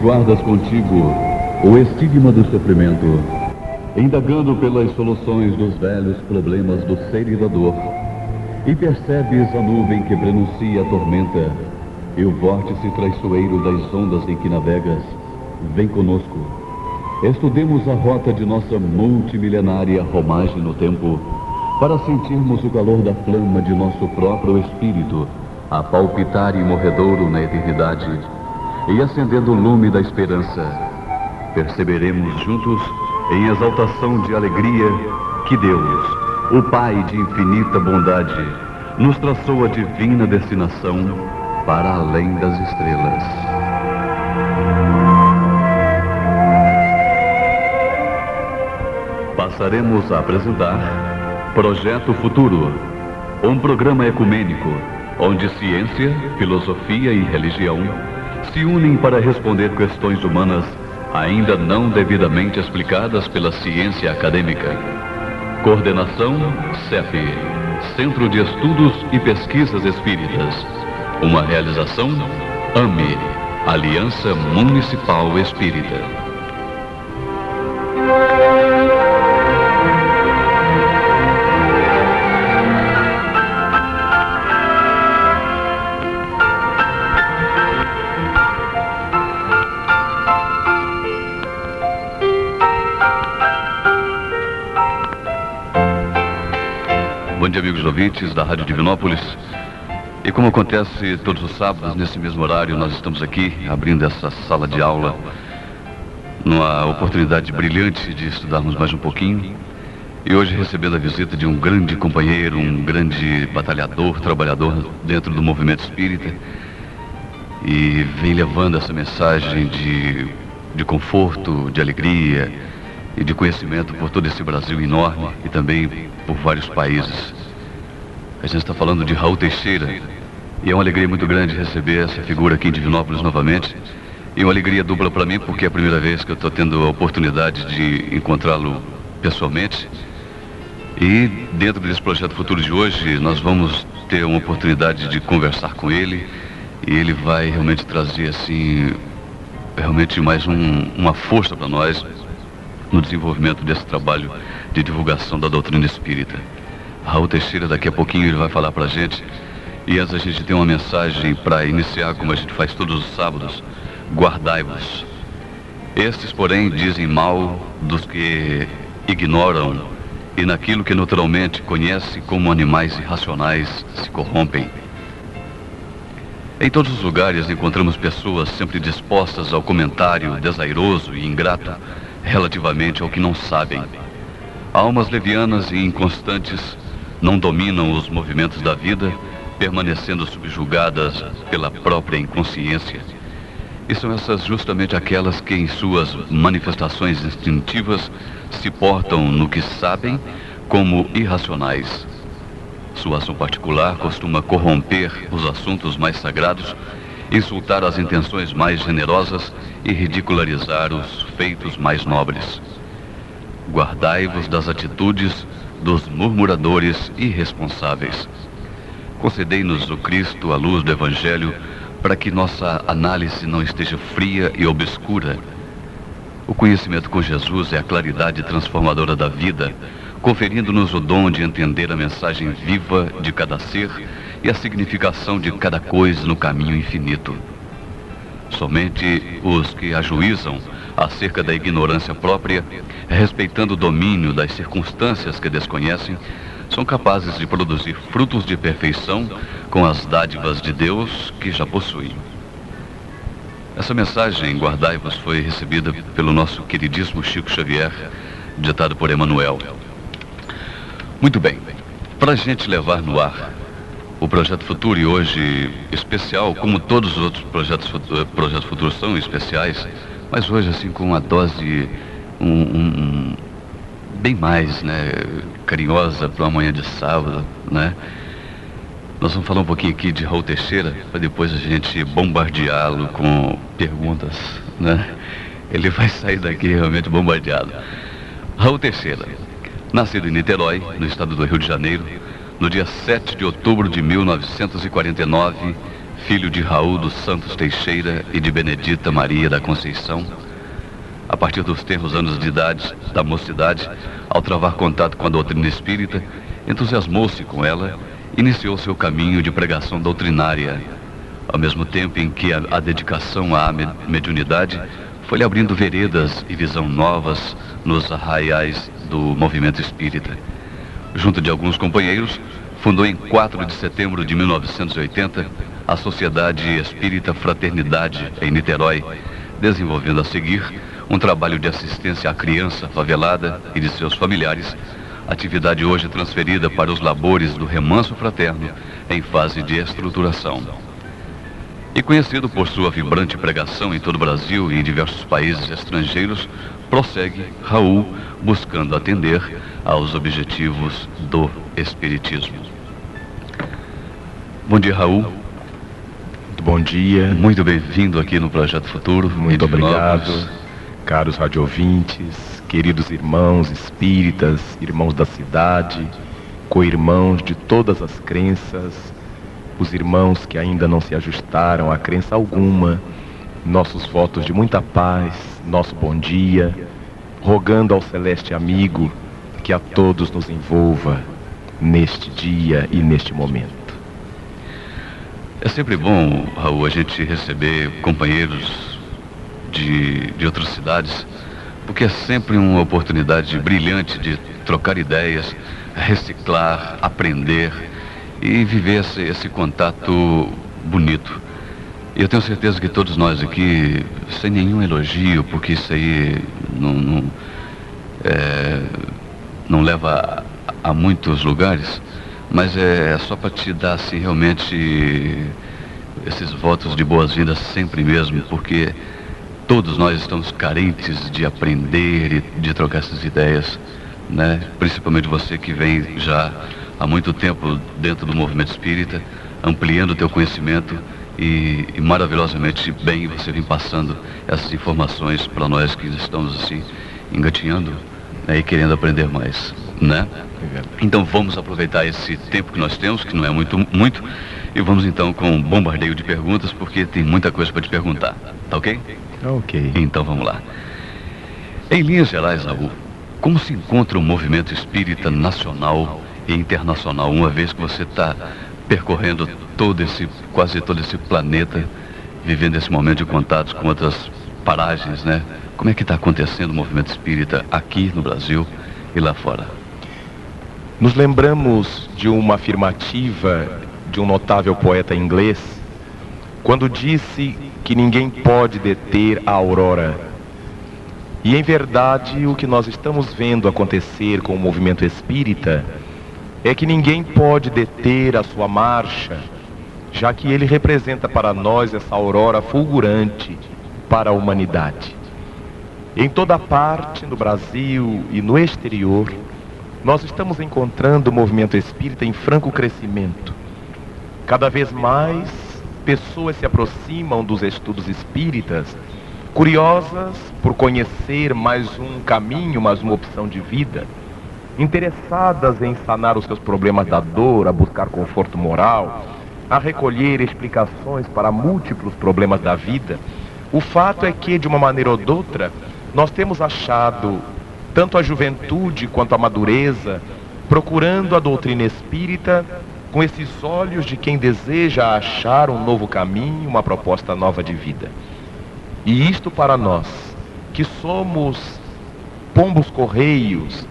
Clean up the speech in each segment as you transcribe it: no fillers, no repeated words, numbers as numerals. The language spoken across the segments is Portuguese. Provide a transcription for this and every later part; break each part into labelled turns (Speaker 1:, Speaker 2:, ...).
Speaker 1: guardas contigo o estigma do sofrimento, indagando pelas soluções dos velhos problemas do ser e da dor, e percebes a nuvem que prenuncia a tormenta e o vórtice traiçoeiro das ondas em que navegas, vem conosco. Estudemos a rota de nossa multimilenária romagem no tempo, para sentirmos o calor da flama de nosso próprio espírito, a palpitar e morredouro na eternidade, e acendendo o lume da esperança, perceberemos juntos, em exaltação de alegria, que Deus, o Pai de infinita bondade, nos traçou a divina destinação para além das estrelas. Passaremos a apresentar Projeto Futuro, um programa ecumênico, onde ciência, filosofia e religião se unem para responder questões humanas ainda não devidamente explicadas pela ciência acadêmica. Coordenação CEP, Centro de Estudos e Pesquisas Espíritas. Uma realização AME, Aliança Municipal Espírita. Bom dia, amigos ouvintes da Rádio Divinópolis. E como acontece todos os sábados, nesse mesmo horário, nós estamos aqui abrindo essa sala de aula numa oportunidade brilhante de estudarmos mais um pouquinho. E hoje recebendo a visita de um grande companheiro, um grande batalhador, trabalhador dentro do movimento espírita, e vem levando essa mensagem de conforto, de alegria e de conhecimento por todo esse Brasil enorme e também por vários países. A gente está falando de Raul Teixeira, e é uma alegria muito grande receber essa figura aqui em Divinópolis novamente, e uma alegria dupla para mim, porque é a primeira vez que eu estou tendo a oportunidade de encontrá-lo pessoalmente. E dentro desse Projeto Futuro de hoje, nós vamos ter uma oportunidade de conversar com ele, e ele vai realmente trazer, assim, realmente mais uma força para nós no desenvolvimento desse trabalho de divulgação da doutrina espírita. Raul Teixeira, daqui a pouquinho, ele vai falar para a gente. E antes a gente tem uma mensagem para iniciar, como a gente faz todos os sábados: guardai-vos. Estes, porém, dizem mal dos que ignoram, e naquilo que naturalmente conhece como animais irracionais se corrompem. Em todos os lugares encontramos pessoas sempre dispostas ao comentário desairoso e ingrato relativamente ao que não sabem. Almas levianas e inconstantes não dominam os movimentos da vida, permanecendo subjugadas pela própria inconsciência. E são essas justamente aquelas que, em suas manifestações instintivas, se portam no que sabem como irracionais. Sua ação particular costuma corromper os assuntos mais sagrados, insultar as intenções mais generosas e ridicularizar os feitos mais nobres. Guardai-vos das atitudes dos murmuradores irresponsáveis. Concedei-nos o Cristo, a luz do Evangelho, para que nossa análise não esteja fria e obscura. O conhecimento com Jesus é a claridade transformadora da vida, conferindo-nos o dom de entender a mensagem viva de cada ser e a significação de cada coisa no caminho infinito. Somente os que ajuizam acerca da ignorância própria, respeitando o domínio das circunstâncias que desconhecem, são capazes de produzir frutos de perfeição com as dádivas de Deus que já possuem. Essa mensagem, guardai-vos, foi recebida pelo nosso queridíssimo Chico Xavier, ditado por Emmanuel. Muito bem, para a gente levar no ar o Projeto Futuro, e hoje especial, como todos os outros projetos futuros são especiais, mas hoje assim com uma dose bem mais, né, carinhosa para uma manhã de sábado, né? Nós vamos falar um pouquinho aqui de Raul Teixeira, para depois a gente bombardeá-lo com perguntas, né? Ele vai sair daqui realmente bombardeado. Raul Teixeira, nascido em Niterói, no estado do Rio de Janeiro, no dia 7 de outubro de 1949, filho de Raul dos Santos Teixeira e de Benedita Maria da Conceição, a partir dos tenros anos de idade da mocidade, ao travar contato com a doutrina espírita, entusiasmou-se com ela e iniciou seu caminho de pregação doutrinária, ao mesmo tempo em que a dedicação à mediunidade foi-lhe abrindo veredas e visão novas nos arraiais do movimento espírita. Junto de alguns companheiros, fundou em 4 de setembro de 1980 a Sociedade Espírita Fraternidade, em Niterói, desenvolvendo a seguir um trabalho de assistência à criança favelada e de seus familiares, atividade hoje transferida para os labores do Remanso Fraterno em fase de estruturação. E conhecido por sua vibrante pregação em todo o Brasil e em diversos países estrangeiros, prossegue Raul buscando atender aos objetivos do Espiritismo. Bom dia, Raul.
Speaker 2: Muito bom dia.
Speaker 1: Muito bem-vindo aqui no Projeto Futuro.
Speaker 2: Muito obrigado, caros radiovintes, queridos irmãos espíritas, irmãos da cidade, co-irmãos de todas as crenças, os irmãos que ainda não se ajustaram a crença alguma, nossos votos de muita paz, nosso bom dia, rogando ao celeste amigo que a todos nos envolva neste dia e neste momento.
Speaker 1: É sempre bom, Raul, a gente receber companheiros de outras cidades, porque é sempre uma oportunidade brilhante de trocar ideias, reciclar, aprender e viver esse contato bonito. E eu tenho certeza que todos nós aqui, sem nenhum elogio, porque isso aí não leva a muitos lugares, mas é só para te dar assim, realmente esses votos de boas-vindas sempre mesmo, porque todos nós estamos carentes de aprender e de trocar essas ideias, né? Principalmente você que vem já há muito tempo dentro do movimento espírita, ampliando o teu conhecimento e maravilhosamente bem você vem passando essas informações para nós que estamos assim engatinhando, né, e querendo aprender mais, né? Então vamos aproveitar esse tempo que nós temos, que não é muito, e vamos então com um bombardeio de perguntas, porque tem muita coisa para te perguntar, tá ok?
Speaker 2: Ok.
Speaker 1: Então vamos lá. Em linhas gerais, Raul, como se encontra o movimento espírita nacional e internacional, uma vez que você está percorrendo quase todo esse planeta, vivendo esse momento de contatos com outras paragens, né? Como é que está acontecendo o movimento espírita aqui no Brasil e lá fora?
Speaker 2: Nos lembramos de uma afirmativa de um notável poeta inglês, quando disse que ninguém pode deter a aurora. E em verdade o que nós estamos vendo acontecer com o movimento espírita é que ninguém pode deter a sua marcha, já que ele representa para nós essa aurora fulgurante para a humanidade. Em toda parte, no Brasil e no exterior, nós estamos encontrando o movimento espírita em franco crescimento. Cada vez mais pessoas se aproximam dos estudos espíritas, curiosas por conhecer mais um caminho, mais uma opção de vida, interessadas em sanar os seus problemas da dor, a buscar conforto moral, a recolher explicações para múltiplos problemas da vida. O fato é que, de uma maneira ou de outra, nós temos achado tanto a juventude quanto a madureza procurando a doutrina espírita com esses olhos de quem deseja achar um novo caminho, uma proposta nova de vida. E isto para nós, que somos pombos correios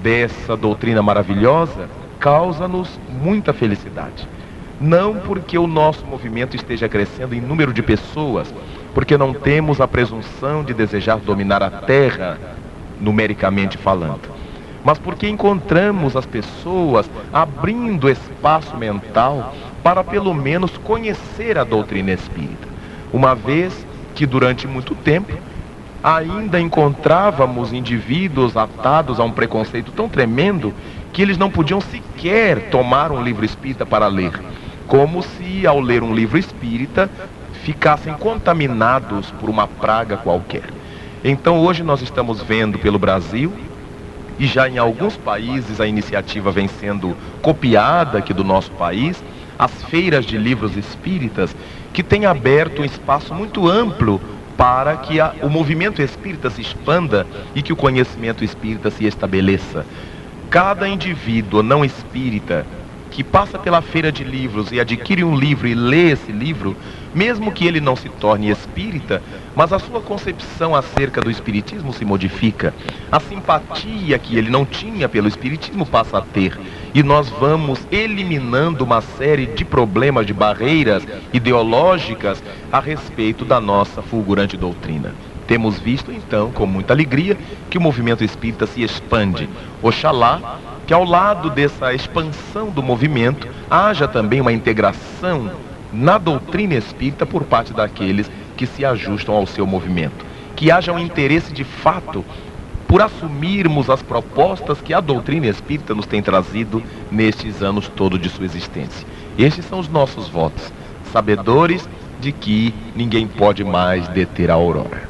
Speaker 2: dessa doutrina maravilhosa, causa-nos muita felicidade. Não porque o nosso movimento esteja crescendo em número de pessoas, porque não temos a presunção de desejar dominar a terra, numericamente falando, mas porque encontramos as pessoas abrindo espaço mental para pelo menos conhecer a doutrina espírita, uma vez que durante muito tempo ainda encontrávamos indivíduos atados a um preconceito tão tremendo que eles não podiam sequer tomar um livro espírita para ler, como se ao ler um livro espírita ficassem contaminados por uma praga qualquer. Então hoje nós estamos vendo pelo Brasil, e já em alguns países a iniciativa vem sendo copiada aqui do nosso país, as feiras de livros espíritas, que têm aberto um espaço muito amplo para que o movimento espírita se expanda e que o conhecimento espírita se estabeleça. Cada indivíduo não espírita que passa pela feira de livros e adquire um livro e lê esse livro, mesmo que ele não se torne espírita, mas a sua concepção acerca do espiritismo se modifica. A simpatia que ele não tinha pelo espiritismo passa a ter. E nós vamos eliminando uma série de problemas, de barreiras ideológicas a respeito da nossa fulgurante doutrina. Temos visto, então, com muita alegria, que o movimento espírita se expande. Oxalá que ao lado dessa expansão do movimento, haja também uma integração na doutrina espírita por parte daqueles que se ajustam ao seu movimento. Que haja um interesse de fato por assumirmos as propostas que a doutrina espírita nos tem trazido nestes anos todos de sua existência. Estes são os nossos votos, sabedores de que ninguém pode mais deter a aurora.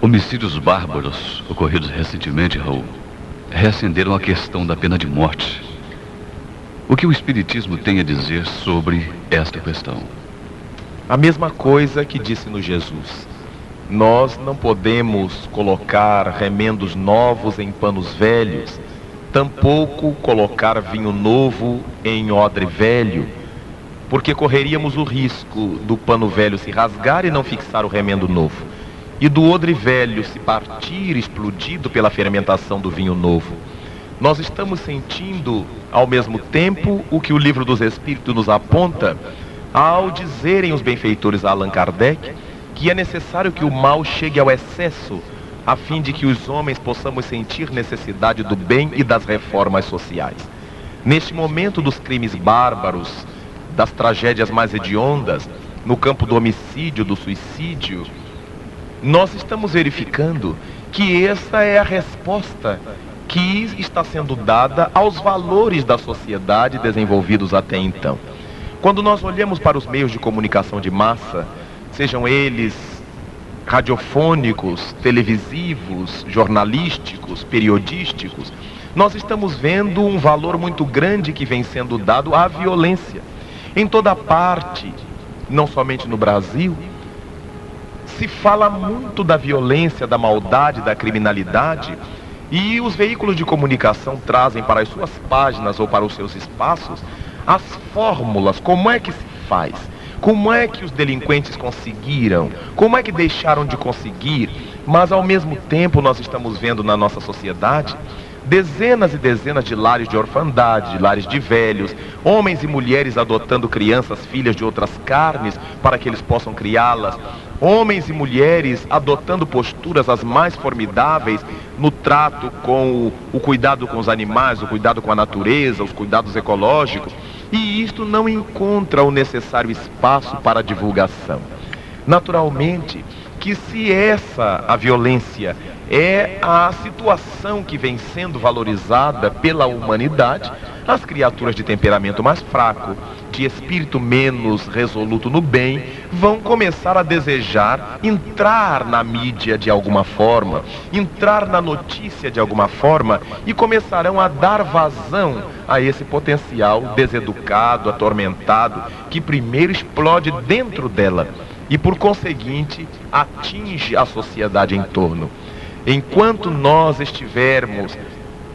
Speaker 1: Homicídios bárbaros ocorridos recentemente, Raul, reacenderam a questão da pena de morte. O que o Espiritismo tem a dizer sobre esta questão?
Speaker 2: A mesma coisa que disse-nos Jesus. Nós não podemos colocar remendos novos em panos velhos, tampouco colocar vinho novo em odre velho, porque correríamos o risco do pano velho se rasgar e não fixar o remendo novo, e do odre velho se partir explodido pela fermentação do vinho novo. Nós estamos sentindo, ao mesmo tempo, o que o Livro dos Espíritos nos aponta ao dizerem os benfeitores a Allan Kardec que é necessário que o mal chegue ao excesso, a fim de que os homens possamos sentir necessidade do bem e das reformas sociais. Neste momento dos crimes bárbaros, das tragédias mais hediondas, no campo do homicídio, do suicídio, nós estamos verificando que essa é a resposta que está sendo dada aos valores da sociedade desenvolvidos até então. Quando nós olhamos para os meios de comunicação de massa, sejam eles radiofônicos, televisivos, jornalísticos, periodísticos, nós estamos vendo um valor muito grande que vem sendo dado à violência. Em toda parte, não somente no Brasil, se fala muito da violência, da maldade, da criminalidade, e os veículos de comunicação trazem para as suas páginas ou para os seus espaços as fórmulas, como é que se faz, como é que os delinquentes conseguiram, como é que deixaram de conseguir, mas ao mesmo tempo nós estamos vendo na nossa sociedade dezenas e dezenas de lares de orfandade, de lares de velhos, homens e mulheres adotando crianças, filhas de outras carnes, para que eles possam criá-las, homens e mulheres adotando posturas as mais formidáveis no trato com o cuidado com os animais, o cuidado com a natureza, os cuidados ecológicos, e isto não encontra o necessário espaço para a divulgação. Naturalmente que se a violência é a situação que vem sendo valorizada pela humanidade, as criaturas de temperamento mais fraco, de espírito menos resoluto no bem, vão começar a desejar entrar na mídia de alguma forma, entrar na notícia de alguma forma, e começarão a dar vazão a esse potencial deseducado, atormentado, que primeiro explode dentro dela e, por conseguinte, atinge a sociedade em torno. Enquanto nós estivermos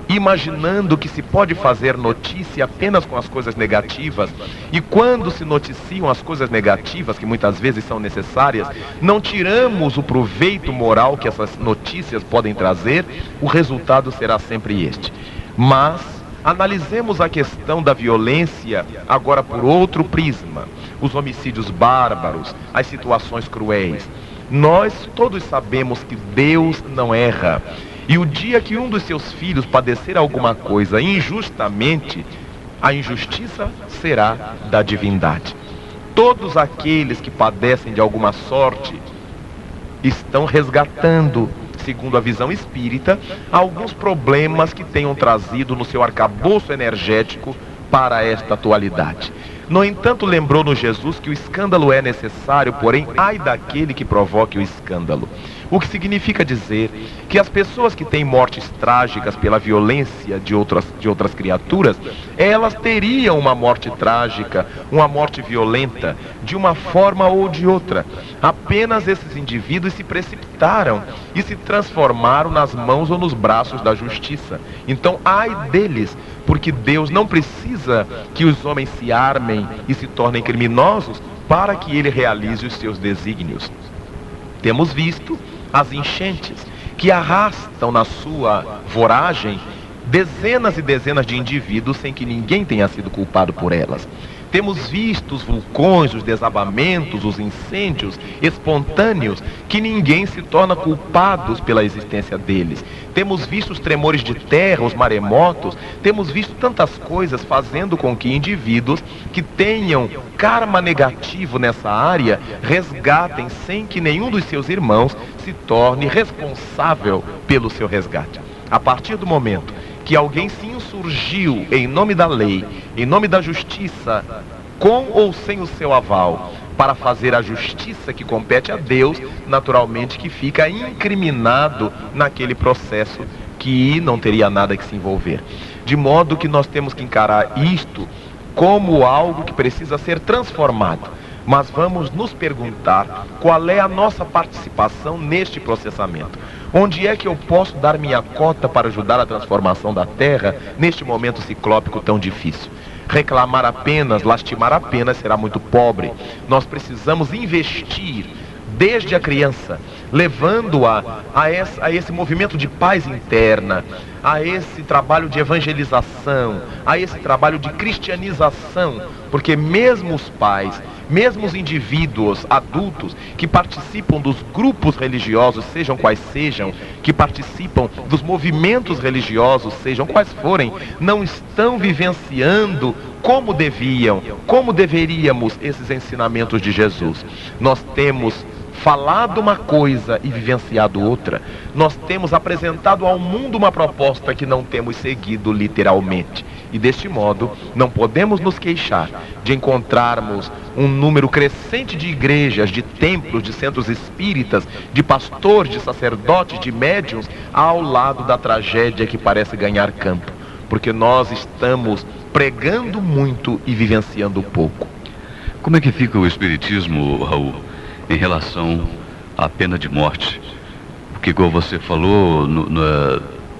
Speaker 2: imaginando que se pode fazer notícia apenas com as coisas negativas, e quando se noticiam as coisas negativas, que muitas vezes são necessárias, não tiramos o proveito moral que essas notícias podem trazer, o resultado será sempre este. Mas analisemos a questão da violência agora por outro prisma, os homicídios bárbaros, as situações cruéis. Nós todos sabemos que Deus não erra. E o dia que um dos seus filhos padecer alguma coisa injustamente, a injustiça será da divindade. Todos aqueles que padecem de alguma sorte estão resgatando, segundo a visão espírita, alguns problemas que tenham trazido no seu arcabouço energético para esta atualidade. No entanto, lembrou-nos Jesus que o escândalo é necessário, porém, ai daquele que provoque o escândalo. O que significa dizer que as pessoas que têm mortes trágicas pela violência de outras criaturas, elas teriam uma morte trágica, uma morte violenta, de uma forma ou de outra. Apenas esses indivíduos se precipitaram e se transformaram nas mãos ou nos braços da justiça. Então, ai deles, porque Deus não precisa que os homens se armem e se tornem criminosos para que ele realize os seus desígnios. Temos visto as enchentes que arrastam na sua voragem dezenas e dezenas de indivíduos sem que ninguém tenha sido culpado por elas. Temos visto os vulcões, os desabamentos, os incêndios espontâneos, que ninguém se torna culpado pela existência deles. Temos visto os tremores de terra, os maremotos, temos visto tantas coisas fazendo com que indivíduos que tenham karma negativo nessa área resgatem sem que nenhum dos seus irmãos se torne responsável pelo seu resgate. A partir do momento que alguém se insurgiu em nome da lei, em nome da justiça, com ou sem o seu aval, para fazer a justiça que compete a Deus, naturalmente que fica incriminado naquele processo que não teria nada que se envolver. De modo que nós temos que encarar isto como algo que precisa ser transformado. Mas vamos nos perguntar qual é a nossa participação neste processamento. Onde é que eu posso dar minha cota para ajudar a transformação da Terra neste momento ciclópico tão difícil? Reclamar apenas, lastimar apenas será muito pobre. Nós precisamos investir desde a criança, levando-a a esse movimento de paz interna, a esse trabalho de evangelização, a esse trabalho de cristianização, porque mesmo os pais, mesmo os indivíduos adultos que participam dos grupos religiosos, sejam quais sejam, que participam dos movimentos religiosos, sejam quais forem, não estão vivenciando como deveríamos esses ensinamentos de Jesus. Nós temos falado uma coisa e vivenciado outra. Nós temos apresentado ao mundo uma proposta que não temos seguido literalmente. E deste modo, não podemos nos queixar de encontrarmos um número crescente de igrejas, de templos, de centros espíritas, de pastores, de sacerdotes, de médiuns, ao lado da tragédia que parece ganhar campo. Porque nós estamos pregando muito e vivenciando pouco.
Speaker 1: Como é que fica o espiritismo, Raul, em relação à pena de morte? Porque, como você falou,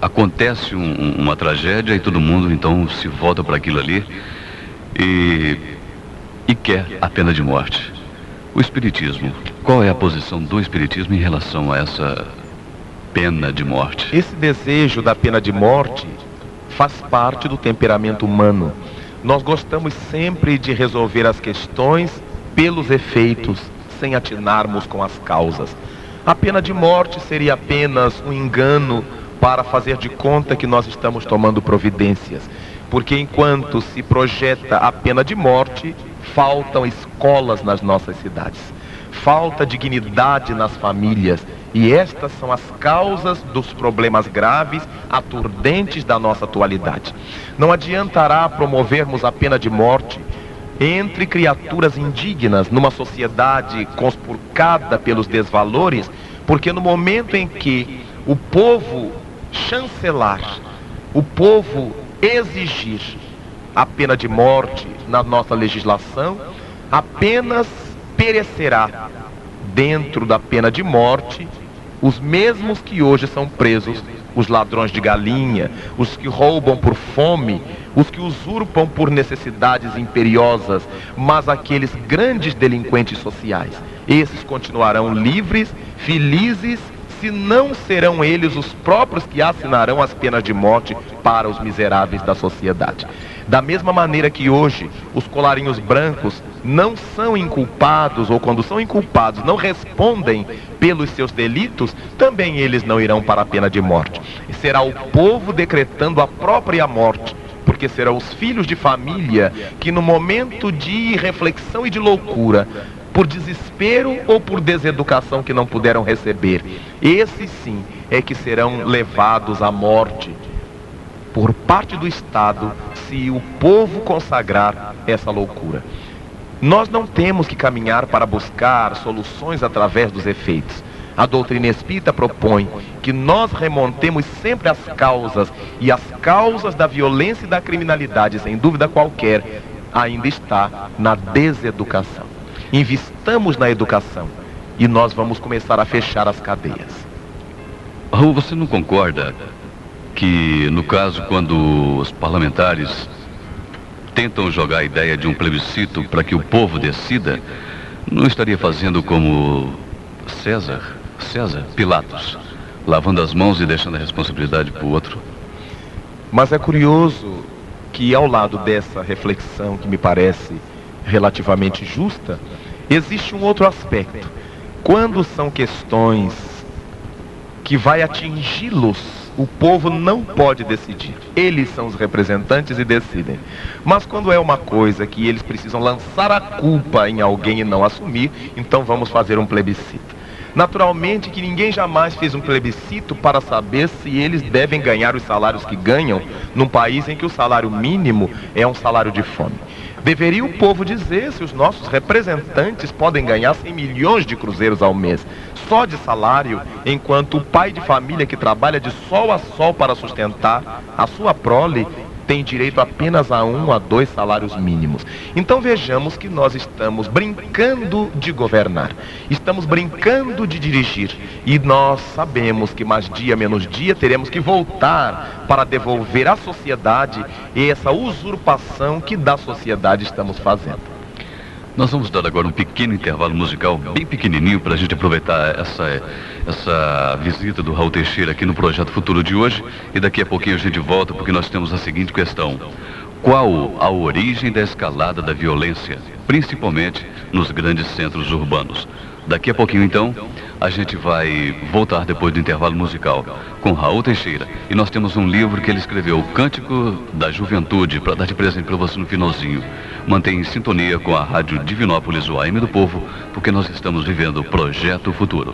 Speaker 1: acontece uma tragédia e todo mundo então se volta para aquilo ali e quer a pena de morte. O espiritismo, qual é a posição do espiritismo em relação a essa pena de morte?
Speaker 2: Esse desejo da pena de morte faz parte do temperamento humano. Nós gostamos sempre de resolver as questões pelos efeitos, sem atinarmos com as causas. A pena de morte seria apenas um engano para fazer de conta que nós estamos tomando providências. Porque enquanto se projeta a pena de morte, faltam escolas nas nossas cidades. Falta dignidade nas famílias. E estas são as causas dos problemas graves, aturdentes da nossa atualidade. Não adiantará promovermos a pena de morte entre criaturas indignas numa sociedade conspurcada pelos desvalores, porque no momento em que o povo chancelar, o povo exigir a pena de morte na nossa legislação, apenas perecerá dentro da pena de morte os mesmos que hoje são presos, os ladrões de galinha, os que roubam por fome, os que usurpam por necessidades imperiosas, mas aqueles grandes delinquentes sociais, esses continuarão livres, felizes, se não serão eles os próprios que assinarão as penas de morte para os miseráveis da sociedade. Da mesma maneira que hoje os colarinhos brancos não são inculpados, ou quando são inculpados não respondem pelos seus delitos, também eles não irão para a pena de morte. Será o povo decretando a própria morte, porque serão os filhos de família que no momento de reflexão e de loucura, por desespero ou por deseducação que não puderam receber, esses sim é que serão levados à morte por parte do Estado, se o povo consagrar essa loucura. Nós não temos que caminhar para buscar soluções através dos efeitos, A doutrina espírita propõe que nós remontemos sempre as causas, e as causas da violência e da criminalidade, sem dúvida qualquer, ainda está na deseducação. Investamos na educação e nós vamos começar a fechar as cadeias.
Speaker 1: Raul, você não concorda que, no caso, quando os parlamentares tentam jogar a ideia de um plebiscito para que o povo decida, não estaria fazendo como César, Pilatos, lavando as mãos e deixando a responsabilidade para o outro?
Speaker 2: Mas é curioso que, ao lado dessa reflexão, que me parece relativamente justa, existe um outro aspecto. Quando são questões que vai atingi-los, o povo não pode decidir. Eles são os representantes e decidem. Mas quando é uma coisa que eles precisam lançar a culpa em alguém e não assumir, então vamos fazer um plebiscito. Naturalmente que ninguém jamais fez um plebiscito para saber se eles devem ganhar os salários que ganham num país em que o salário mínimo é um salário de fome. Deveria o povo dizer se os nossos representantes podem ganhar 100 milhões de cruzeiros ao mês, só de salário, enquanto o pai de família que trabalha de sol a sol para sustentar a sua prole tem direito apenas a 1 a 2 salários mínimos. Então vejamos que nós estamos brincando de governar, estamos brincando de dirigir, e nós sabemos que mais dia menos dia teremos que voltar para devolver à sociedade essa usurpação que da sociedade estamos fazendo.
Speaker 1: Nós vamos dar agora um pequeno intervalo musical, bem pequenininho, para a gente aproveitar essa visita do Raul Teixeira aqui no Projeto Futuro de hoje. E daqui a pouquinho a gente volta, porque nós temos a seguinte questão: qual a origem da escalada da violência, principalmente nos grandes centros urbanos? Daqui a pouquinho, então, a gente vai voltar depois do intervalo musical com Raul Teixeira. E nós temos um livro que ele escreveu, O Cântico da Juventude, para dar de presente para você no finalzinho. Mantenha em sintonia com a Rádio Divinópolis, o AM do Povo, porque nós estamos vivendo o Projeto Futuro.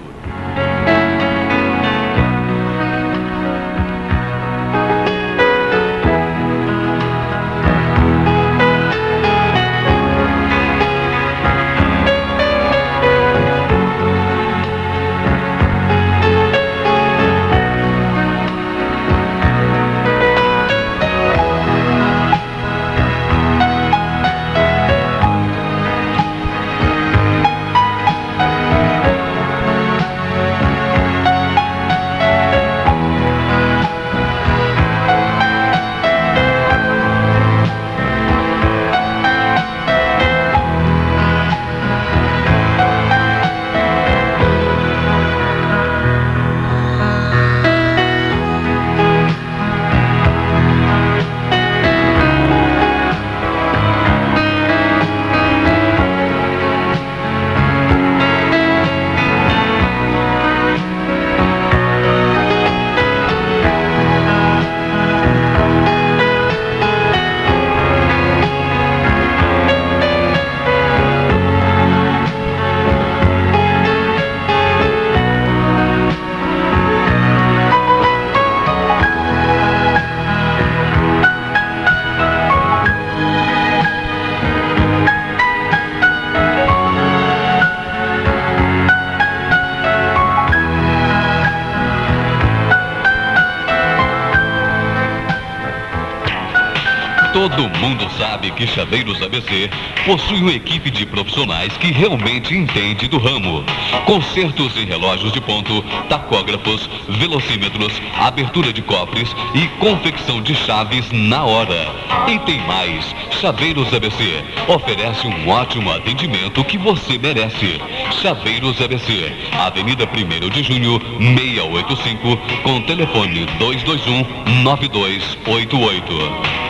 Speaker 3: Todo mundo sabe que Chaveiros ABC possui uma equipe de profissionais que realmente entende do ramo. Consertos em relógios de ponto, tacógrafos, velocímetros, abertura de cofres e confecção de chaves na hora. E tem mais, Chaveiros ABC oferece um ótimo atendimento que você merece. Chaveiros ABC, Avenida 1º de Junho, 685, com telefone 221-9288.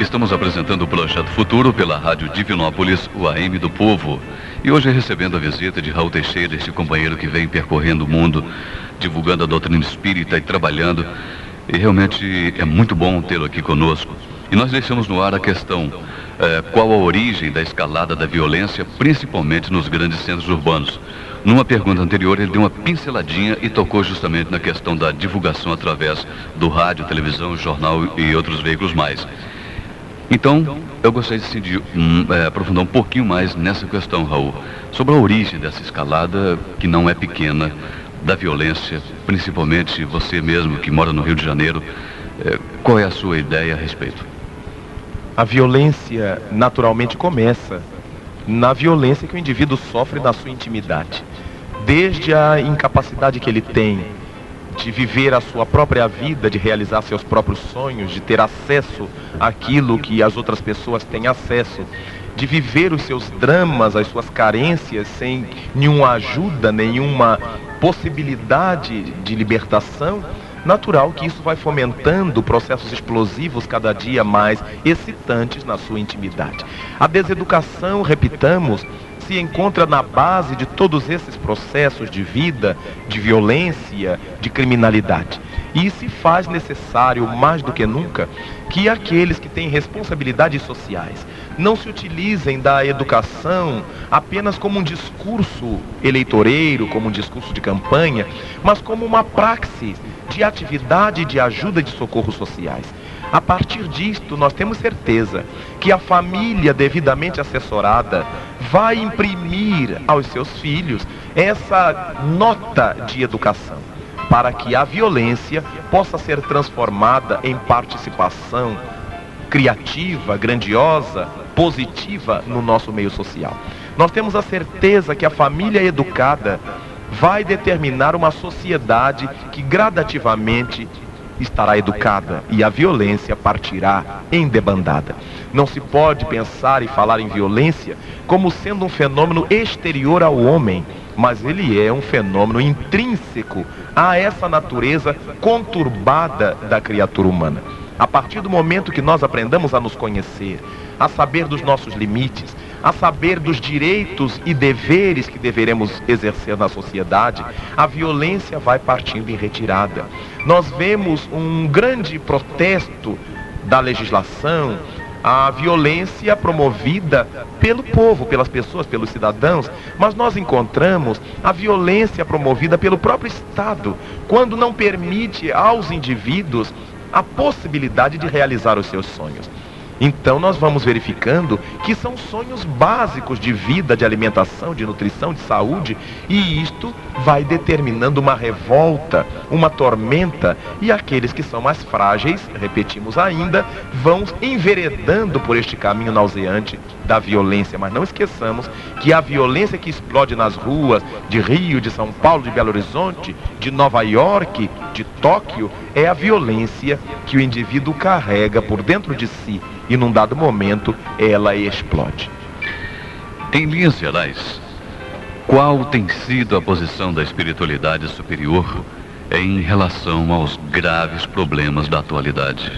Speaker 1: Estamos apresentando o Projeto Futuro pela Rádio Divinópolis, o AM do Povo. E hoje recebendo a visita de Raul Teixeira, este companheiro que vem percorrendo o mundo, divulgando a doutrina espírita e trabalhando. E realmente é muito bom tê-lo aqui conosco. E nós deixamos no ar a questão, qual a origem da escalada da violência, principalmente nos grandes centros urbanos. Numa pergunta anterior, ele deu uma pinceladinha e tocou justamente na questão da divulgação através do rádio, televisão, jornal e outros veículos mais. Então, eu gostaria assim, de aprofundar um pouquinho mais nessa questão, Raul, sobre a origem dessa escalada, que não é pequena, da violência, principalmente você mesmo que mora no Rio de Janeiro. Qual é a sua ideia a respeito?
Speaker 2: A violência naturalmente começa na violência que o indivíduo sofre na sua intimidade. Desde a incapacidade que ele tem de viver a sua própria vida, de realizar seus próprios sonhos, de ter acesso àquilo que as outras pessoas têm acesso, de viver os seus dramas, as suas carências, sem nenhuma ajuda, nenhuma possibilidade de libertação. Natural que isso vai fomentando processos explosivos cada dia mais excitantes na sua intimidade. A deseducação, repitamos, se encontra na base de todos esses processos de vida, de violência, de criminalidade. E se faz necessário, mais do que nunca, que aqueles que têm responsabilidades sociais não se utilizem da educação apenas como um discurso eleitoreiro, como um discurso de campanha, mas como uma praxis de atividade de ajuda e de socorros sociais. A partir disto, nós temos certeza que a família devidamente assessorada vai imprimir aos seus filhos essa nota de educação, para que a violência possa ser transformada em participação criativa, grandiosa, positiva no nosso meio social. Nós temos a certeza que a família educada vai determinar uma sociedade que gradativamente estará educada e a violência partirá em debandada. Não se pode pensar e falar em violência como sendo um fenômeno exterior ao homem, mas ele é um fenômeno intrínseco a essa natureza conturbada da criatura humana. A partir do momento que nós aprendamos a nos conhecer, a saber dos nossos limites, a saber dos direitos e deveres que deveremos exercer na sociedade, a violência vai partindo em retirada. Nós vemos um grande protesto da legislação, a violência promovida pelo povo, pelas pessoas, pelos cidadãos, mas nós encontramos a violência promovida pelo próprio Estado, quando não permite aos indivíduos a possibilidade de realizar os seus sonhos. Então nós vamos verificando que são sonhos básicos de vida, de alimentação, de nutrição, de saúde, e isto vai determinando uma revolta, uma tormenta, e aqueles que são mais frágeis, repetimos ainda, vão enveredando por este caminho nauseante da violência. Mas não esqueçamos que a violência que explode nas ruas de Rio, de São Paulo, de Belo Horizonte, de Nova York, de Tóquio, é a violência que o indivíduo carrega por dentro de si, e num dado momento ela explode.
Speaker 1: Em linhas gerais, qual tem sido a posição da espiritualidade superior em relação aos graves problemas da atualidade?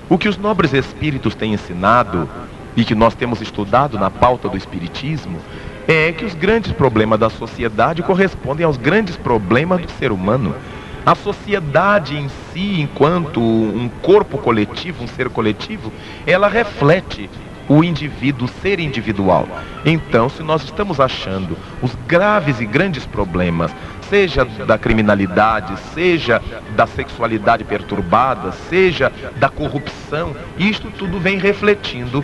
Speaker 2: O que os nobres espíritos têm ensinado e que nós temos estudado na pauta do espiritismo é que os grandes problemas da sociedade correspondem aos grandes problemas do ser humano. A sociedade em si, enquanto um corpo coletivo, um ser coletivo, ela reflete o indivíduo, o ser individual. Então, se nós estamos achando os graves e grandes problemas, seja da criminalidade, seja da sexualidade perturbada, seja da corrupção, isto tudo vem refletindo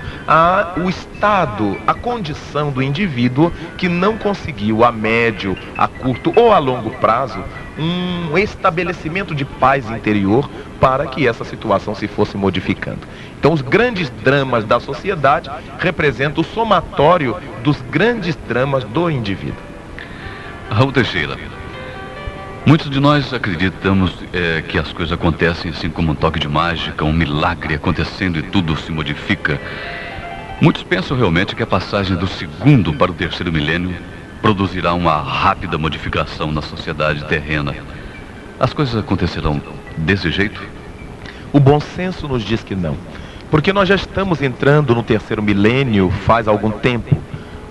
Speaker 2: o estado, a condição do indivíduo que não conseguiu a médio, a curto ou a longo prazo um estabelecimento de paz interior para que essa situação se fosse modificando. Então, os grandes dramas da sociedade representam o somatório dos grandes dramas do indivíduo.
Speaker 1: Raul Teixeira, muitos de nós acreditamos que as coisas acontecem assim como um toque de mágica, um milagre acontecendo e tudo se modifica. Muitos pensam realmente que a passagem do segundo para o terceiro milênio produzirá uma rápida modificação na sociedade terrena. As coisas acontecerão desse jeito?
Speaker 2: O bom senso nos diz que não. Porque nós já estamos entrando no terceiro milênio faz algum tempo.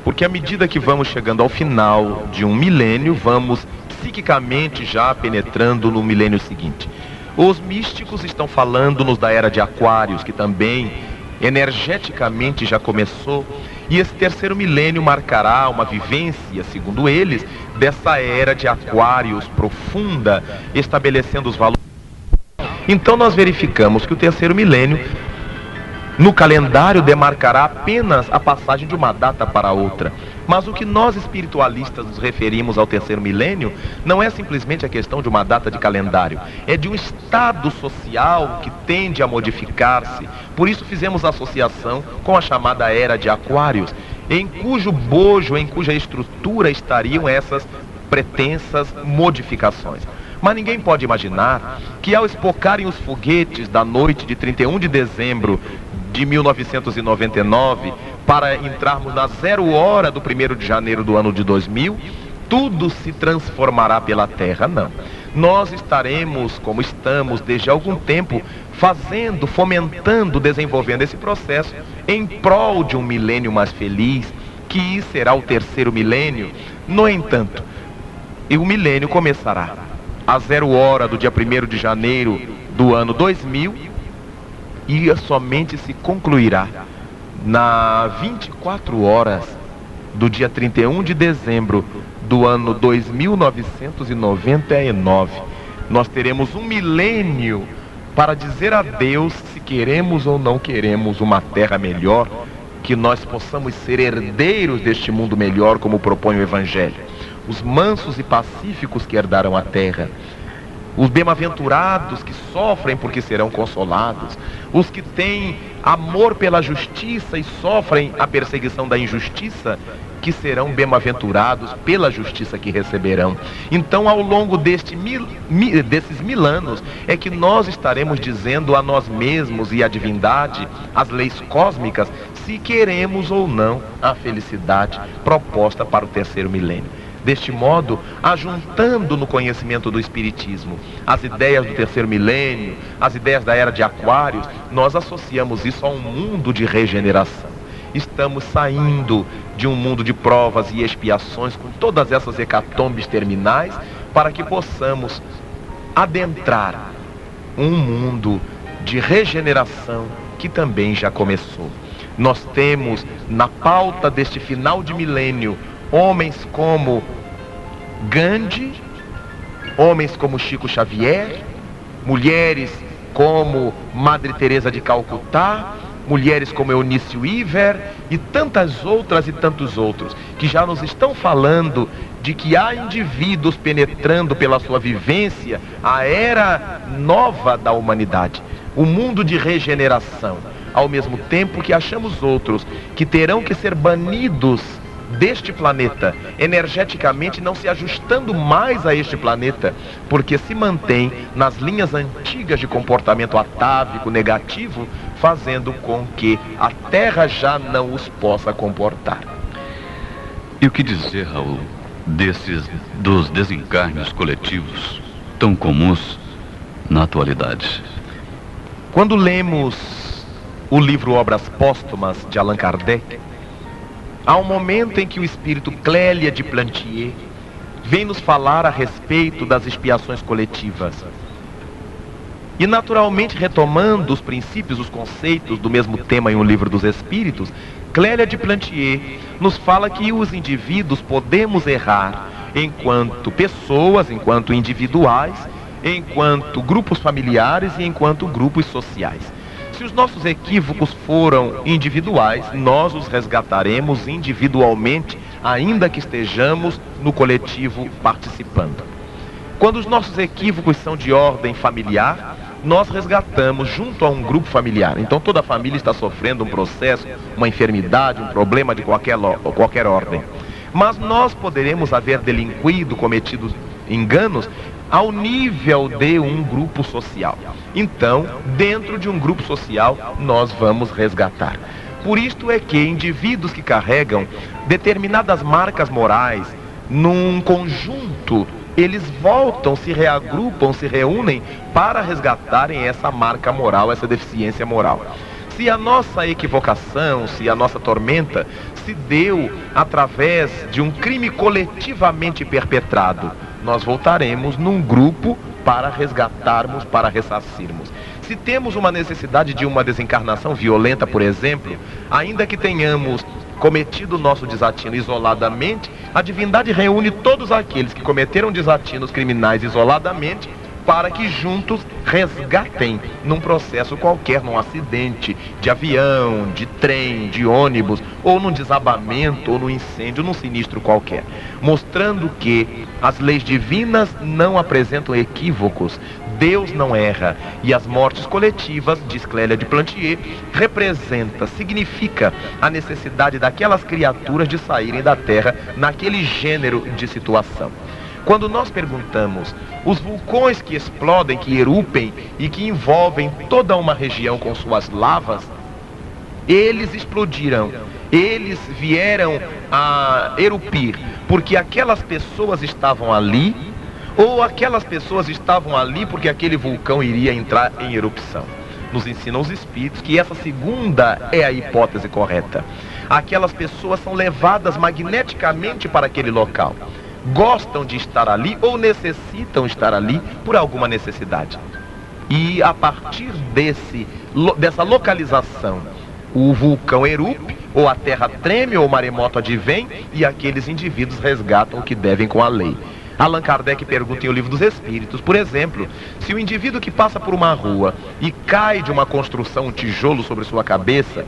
Speaker 2: Porque à medida que vamos chegando ao final de um milênio, vamos psiquicamente já penetrando no milênio seguinte. Os místicos estão falando-nos da era de Aquários, que também energeticamente já começou, e esse terceiro milênio marcará uma vivência, segundo eles, dessa era de Aquários profunda, estabelecendo os valores. Então nós verificamos que o terceiro milênio no calendário demarcará apenas a passagem de uma data para outra. Mas o que nós espiritualistas nos referimos ao terceiro milênio não é simplesmente a questão de uma data de calendário, é de um estado social que tende a modificar-se. Por isso fizemos associação com a chamada Era de Aquários, em cujo bojo, em cuja estrutura estariam essas pretensas modificações. Mas ninguém pode imaginar que ao espocarem os foguetes da noite de 31 de dezembro de 1999 para entrarmos na 0 hora do 1º de janeiro do ano de 2000, tudo se transformará pela Terra. Não. Nós estaremos, como estamos desde algum tempo, fazendo, fomentando, desenvolvendo esse processo em prol de um milênio mais feliz, que será o terceiro milênio. No entanto, o milênio começará a 0 hora do dia 1º de janeiro do ano 2000 e somente se concluirá na 24 horas do dia 31 de dezembro do ano 2999. Nós teremos um milênio para dizer a Deus se queremos ou não queremos uma terra melhor, que nós possamos ser herdeiros deste mundo melhor, como propõe o Evangelho. Os mansos e pacíficos que herdarão a terra, os bem-aventurados que sofrem porque serão consolados, os que têm amor pela justiça e sofrem a perseguição da injustiça, que serão bem-aventurados pela justiça que receberão. Então, ao longo desses 1000 anos, é que nós estaremos dizendo a nós mesmos e à divindade, às leis cósmicas, se queremos ou não a felicidade proposta para o terceiro milênio. Deste modo, ajuntando no conhecimento do Espiritismo as ideias do terceiro milênio, as ideias da Era de Aquários, nós associamos isso a um mundo de regeneração. Estamos saindo de um mundo de provas e expiações com todas essas hecatombes terminais para que possamos adentrar um mundo de regeneração que também já começou. Nós temos na pauta deste final de milênio homens como Gandhi, homens como Chico Xavier, mulheres como Madre Teresa de Calcutá, mulheres como Eunice Weaver e tantas outras e tantos outros, que já nos estão falando de que há indivíduos penetrando pela sua vivência a era nova da humanidade, o mundo de regeneração, ao mesmo tempo que achamos outros que terão que ser banidos deste planeta, energeticamente não se ajustando mais a este planeta, porque se mantém nas linhas antigas de comportamento atávico, negativo, fazendo com que a Terra já não os possa comportar.
Speaker 1: E o que dizer, Raul, dos desencarnes coletivos tão comuns na atualidade?
Speaker 2: Quando lemos o livro Obras Póstumas de Allan Kardec, há um momento em que o espírito Clélia de Plantier vem nos falar a respeito das expiações coletivas. E naturalmente, retomando os princípios, os conceitos do mesmo tema em O Livro dos Espíritos, Clélia de Plantier nos fala que os indivíduos podemos errar enquanto pessoas, enquanto individuais, enquanto grupos familiares e enquanto grupos sociais. Se os nossos equívocos foram individuais, nós os resgataremos individualmente, ainda que estejamos no coletivo participando. Quando os nossos equívocos são de ordem familiar, nós resgatamos junto a um grupo familiar. Então toda a família está sofrendo um processo, uma enfermidade, um problema de qualquer ordem. Mas nós poderemos haver delinquido, cometido enganos ao nível de um grupo social. Então, dentro de um grupo social, nós vamos resgatar. Por isto é que indivíduos que carregam determinadas marcas morais num conjunto, eles voltam, se reagrupam, se reúnem para resgatarem essa marca moral, essa deficiência moral. Se a nossa equivocação, se a nossa tormenta se deu através de um crime coletivamente perpetrado, nós voltaremos num grupo para resgatarmos, para ressarcirmos. Se temos uma necessidade de uma desencarnação violenta, por exemplo, ainda que tenhamos cometido o nosso desatino isoladamente, a divindade reúne todos aqueles que cometeram desatinos criminais isoladamente para que juntos resgatem num processo qualquer, num acidente de avião, de trem, de ônibus, ou num desabamento, ou num incêndio, num sinistro qualquer, mostrando que as leis divinas não apresentam equívocos, Deus não erra, e as mortes coletivas, diz Clélia de Plantier, significa a necessidade daquelas criaturas de saírem da Terra naquele gênero de situação. Quando nós perguntamos, os vulcões que explodem, que erupem e que envolvem toda uma região com suas lavas, eles explodiram, eles vieram a erupir porque aquelas pessoas estavam ali, ou aquelas pessoas estavam ali porque aquele vulcão iria entrar em erupção. Nos ensinam os espíritos que essa segunda é a hipótese correta. Aquelas pessoas são levadas magneticamente para aquele local. Gostam de estar ali ou necessitam estar ali por alguma necessidade. E a partir dessa localização, o vulcão erupe, ou a terra treme, ou o maremoto advém, e aqueles indivíduos resgatam o que devem com a lei. Allan Kardec pergunta em O Livro dos Espíritos, por exemplo, se o indivíduo que passa por uma rua e cai de uma construção, um tijolo sobre sua cabeça,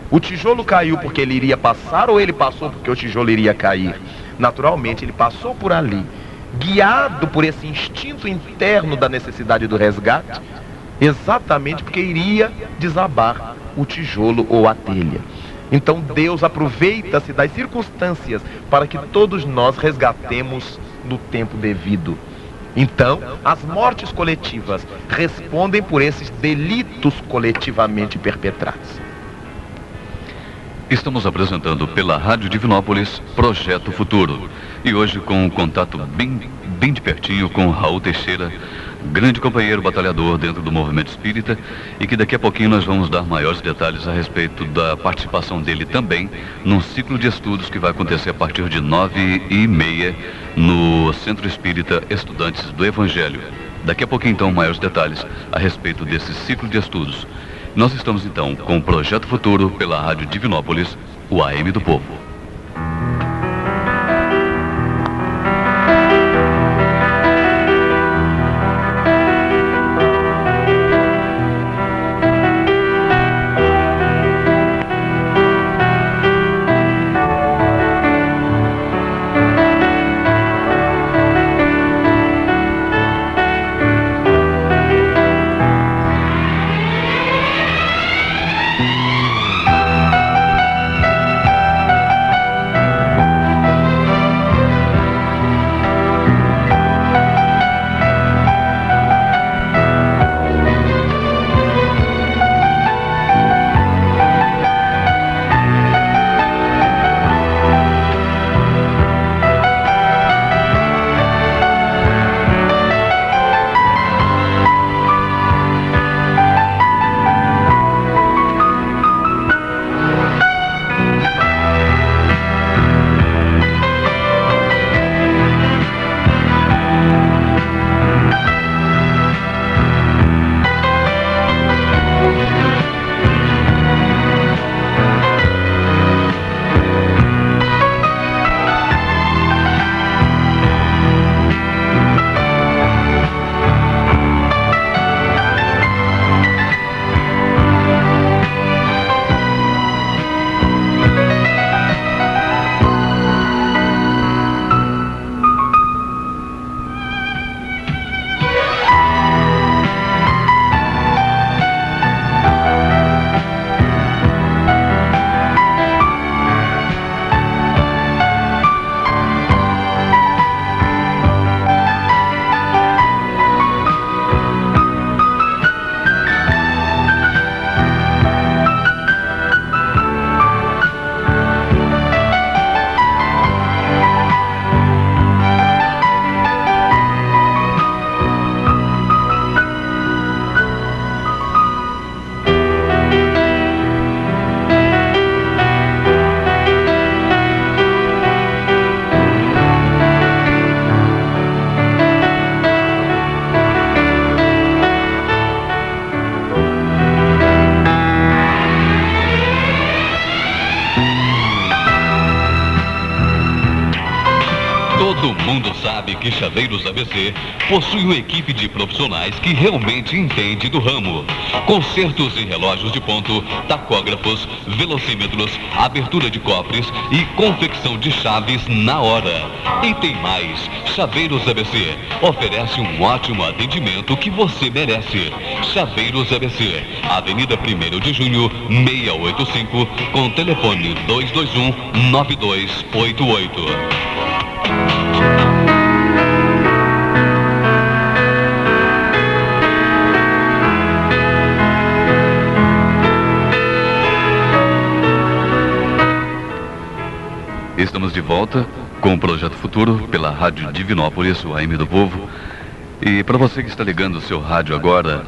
Speaker 2: o tijolo caiu porque ele iria passar ou ele passou porque o tijolo iria cair? Naturalmente, ele passou por ali, guiado por esse instinto interno da necessidade do resgate, exatamente porque iria desabar o tijolo ou a telha. Então Deus aproveita-se das circunstâncias para que todos nós resgatemos no tempo devido. Então, as mortes coletivas respondem por esses delitos coletivamente perpetrados.
Speaker 1: Estamos apresentando pela Rádio Divinópolis Projeto Futuro. E hoje com um contato bem de pertinho com Raul Teixeira, grande companheiro batalhador dentro do movimento espírita, e que daqui a pouquinho nós vamos dar maiores detalhes a respeito da participação dele também num ciclo de estudos que vai acontecer a partir de 9h30 no Centro Espírita Estudantes do Evangelho. Daqui a pouquinho então maiores detalhes a respeito desse ciclo de estudos. Nós estamos então com o Projeto Futuro pela Rádio Divinópolis, o AM do Povo.
Speaker 3: Chaveiros ABC possui uma equipe de profissionais que realmente entende do ramo. Consertos em relógios de ponto, tacógrafos, velocímetros, abertura de cofres e confecção de chaves na hora. E tem mais, Chaveiros ABC oferece um ótimo atendimento que você merece. Chaveiros ABC, Avenida 1º de Junho, 685, com telefone 221-9288.
Speaker 1: Estamos de volta com o Projeto Futuro pela Rádio Divinópolis, o AM do Povo. E para você que está ligando o seu rádio agora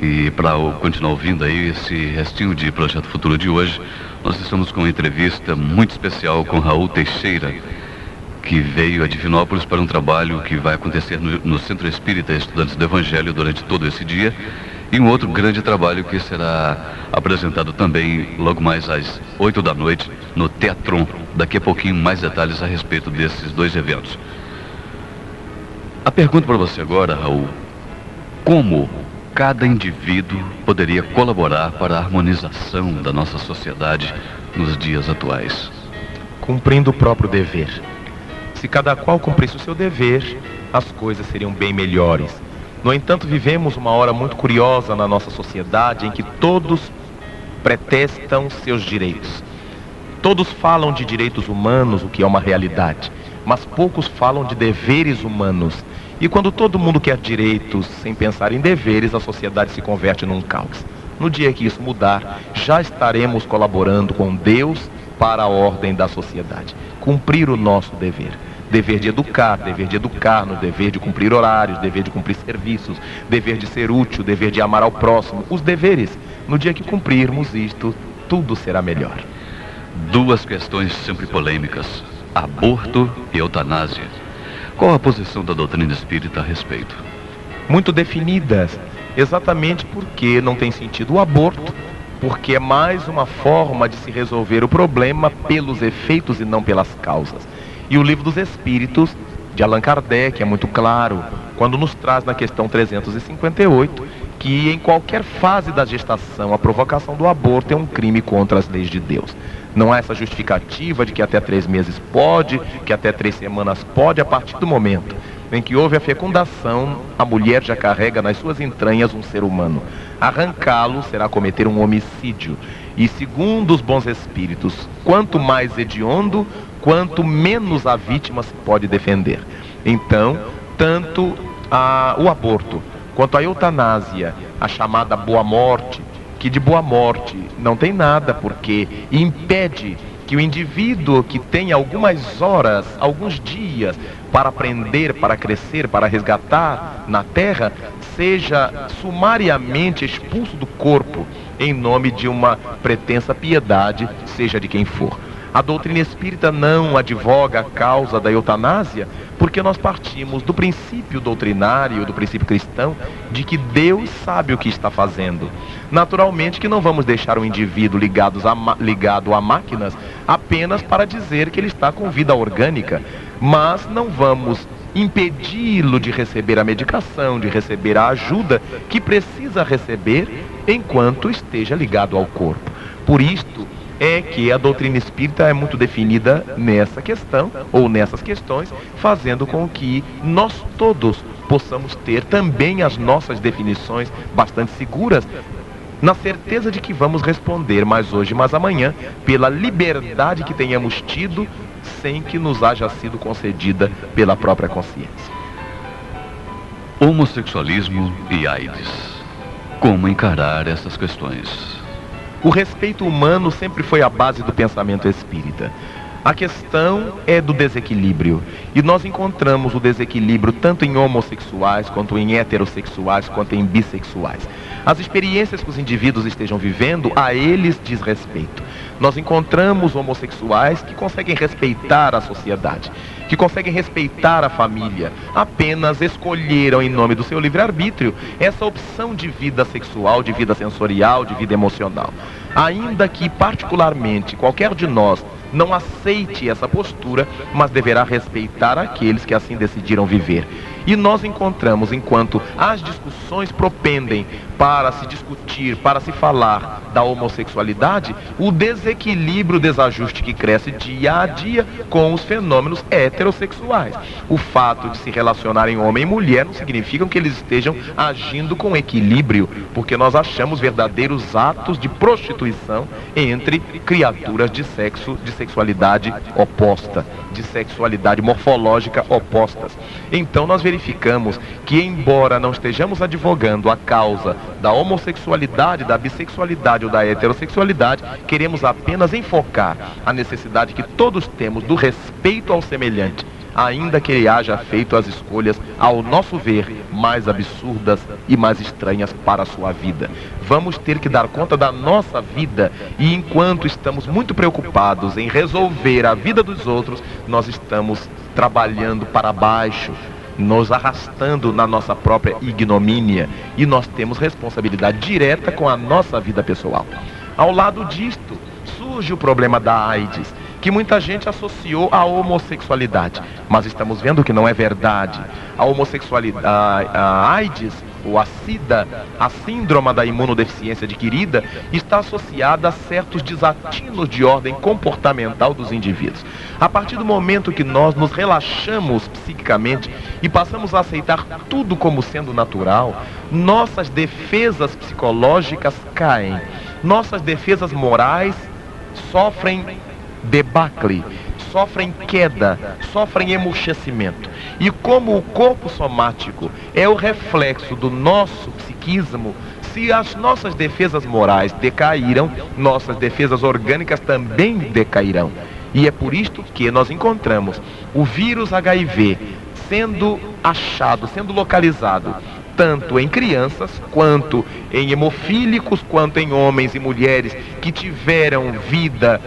Speaker 1: e para continuar ouvindo aí esse restinho de Projeto Futuro de hoje, nós estamos com uma entrevista muito especial com Raul Teixeira, que veio a Divinópolis para um trabalho que vai acontecer no Centro Espírita Estudantes do Evangelho durante todo esse dia, e um outro grande trabalho que será apresentado também logo mais às 8 da noite no Teatron. Daqui a pouquinho mais detalhes a respeito desses dois eventos. A pergunta para você agora, Raul: como cada indivíduo poderia colaborar para a harmonização da nossa sociedade nos dias atuais?
Speaker 2: Cumprindo o próprio dever. Se cada qual cumprisse o seu dever, as coisas seriam bem melhores. No entanto, vivemos uma hora muito curiosa na nossa sociedade em que todos pretestam seus direitos. Todos falam de direitos humanos, o que é uma realidade, mas poucos falam de deveres humanos. E quando todo mundo quer direitos sem pensar em deveres, a sociedade se converte num caos. No dia que isso mudar, já estaremos colaborando com Deus para a ordem da sociedade. Cumprir o nosso dever. Dever de educar no dever de cumprir horários, dever de cumprir serviços, dever de ser útil, dever de amar ao próximo. Os deveres. No dia que cumprirmos isto, tudo será melhor.
Speaker 1: Duas questões sempre polêmicas: aborto e eutanásia. Qual a posição da doutrina espírita a respeito?
Speaker 2: Muito definidas, exatamente porque não tem sentido o aborto, porque é mais uma forma de se resolver o problema pelos efeitos e não pelas causas. E o Livro dos Espíritos, de Allan Kardec, é muito claro, quando nos traz na questão 358, que em qualquer fase da gestação, a provocação do aborto é um crime contra as leis de Deus. Não há essa justificativa de que até 3 meses pode, que até 3 semanas pode. A partir do momento em que houve a fecundação, a mulher já carrega nas suas entranhas um ser humano. Arrancá-lo será cometer um homicídio. E segundo os bons espíritos, quanto mais hediondo, quanto menos a vítima se pode defender. Então, tanto o aborto quanto a eutanásia, a chamada boa morte, que de boa morte não tem nada, porque impede que o indivíduo que tem algumas horas, alguns dias para aprender, para crescer, para resgatar na terra, seja sumariamente expulso do corpo em nome de uma pretensa piedade, seja de quem for. A doutrina espírita não advoga a causa da eutanásia, porque nós partimos do princípio doutrinário, do princípio cristão, de que Deus sabe o que está fazendo. Naturalmente que não vamos deixar o indivíduo ligado a máquinas apenas para dizer que ele está com vida orgânica, mas não vamos impedi-lo de receber a medicação, de receber a ajuda que precisa receber enquanto esteja ligado ao corpo. Por isto é que a doutrina espírita é muito definida nessa questão, ou nessas questões, fazendo com que nós todos possamos ter também as nossas definições bastante seguras, na certeza de que vamos responder mais hoje, mais amanhã, pela liberdade que tenhamos tido, sem que nos haja sido concedida pela própria consciência.
Speaker 1: Homossexualismo e AIDS. Como encarar essas questões?
Speaker 2: O respeito humano sempre foi a base do pensamento espírita. A questão é do desequilíbrio. E nós encontramos o desequilíbrio tanto em homossexuais, quanto em heterossexuais, quanto em bissexuais. As experiências que os indivíduos estejam vivendo, a eles diz respeito. Nós encontramos homossexuais que conseguem respeitar a sociedade, que conseguem respeitar a família, apenas escolheram em nome do seu livre-arbítrio essa opção de vida sexual, de vida sensorial, de vida emocional. Ainda que particularmente qualquer de nós não aceite essa postura, mas deverá respeitar aqueles que assim decidiram viver. E nós encontramos, enquanto as discussões propendem para se discutir, para se falar da homossexualidade, o desequilíbrio, o desajuste que cresce dia a dia com os fenômenos heterossexuais. O fato de se relacionarem homem e mulher não significa que eles estejam agindo com equilíbrio, porque nós achamos verdadeiros atos de prostituição entre criaturas de sexualidade oposta, de sexualidade morfológica opostas. Então nós verificamos que, embora não estejamos advogando a causa da homossexualidade, da bissexualidade ou da heterossexualidade, queremos apenas enfocar a necessidade que todos temos do respeito ao semelhante, ainda que ele haja feito as escolhas, ao nosso ver, mais absurdas e mais estranhas para a sua vida. Vamos ter que dar conta da nossa vida, e enquanto estamos muito preocupados em resolver a vida dos outros, nós estamos trabalhando para baixo, nos arrastando na nossa própria ignomínia, e nós temos responsabilidade direta com a nossa vida pessoal. Ao lado disto, surge o problema da AIDS, que muita gente associou à homossexualidade, mas estamos vendo que não é verdade. A homossexualidade, a AIDS, ou a SIDA, a síndrome da imunodeficiência adquirida, está associada a certos desatinos de ordem comportamental dos indivíduos. A partir do momento que nós nos relaxamos psiquicamente e passamos a aceitar tudo como sendo natural, nossas defesas psicológicas caem, nossas defesas morais sofrem debacle, sofrem queda, sofrem emurchecimento. E como o corpo somático é o reflexo do nosso psiquismo, se as nossas defesas morais decaíram, nossas defesas orgânicas também decairão. E é por isto que nós encontramos o vírus HIV sendo achado, sendo localizado, tanto em crianças, quanto em hemofílicos, quanto em homens e mulheres que tiveram vida,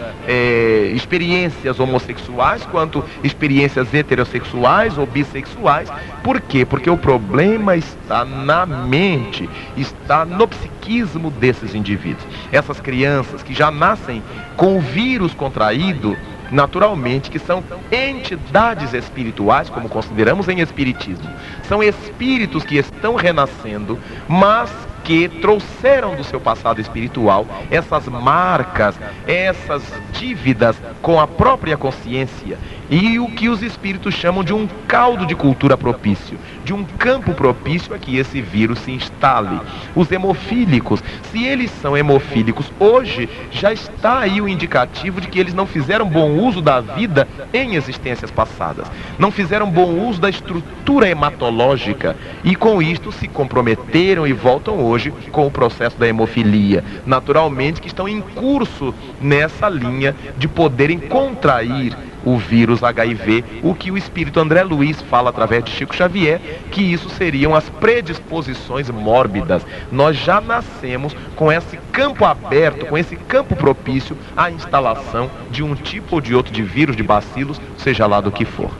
Speaker 2: experiências homossexuais, quanto experiências heterossexuais ou bissexuais. Por quê? Porque o problema está na mente, está no psiquismo desses indivíduos. Essas crianças que já nascem com o vírus contraído, naturalmente que são entidades espirituais, como consideramos em espiritismo. São espíritos que estão renascendo, mas que trouxeram do seu passado espiritual essas marcas, essas dívidas com a própria consciência, e o que os espíritos chamam de um caldo de cultura propício, de um campo propício a que esse vírus se instale. Os hemofílicos, se eles são hemofílicos hoje, já está aí o indicativo de que eles não fizeram bom uso da vida em existências passadas, não fizeram bom uso da estrutura hematológica, e com isto se comprometeram e voltam hoje com o processo da hemofilia. Naturalmente que estão em curso nessa linha de poderem contrair o vírus HIV, o que o espírito André Luiz fala através de Chico Xavier, que isso seriam as predisposições mórbidas. Nós já nascemos com esse campo aberto, com esse campo propício à instalação de um tipo ou de outro de vírus, de bacilos, seja lá do que for.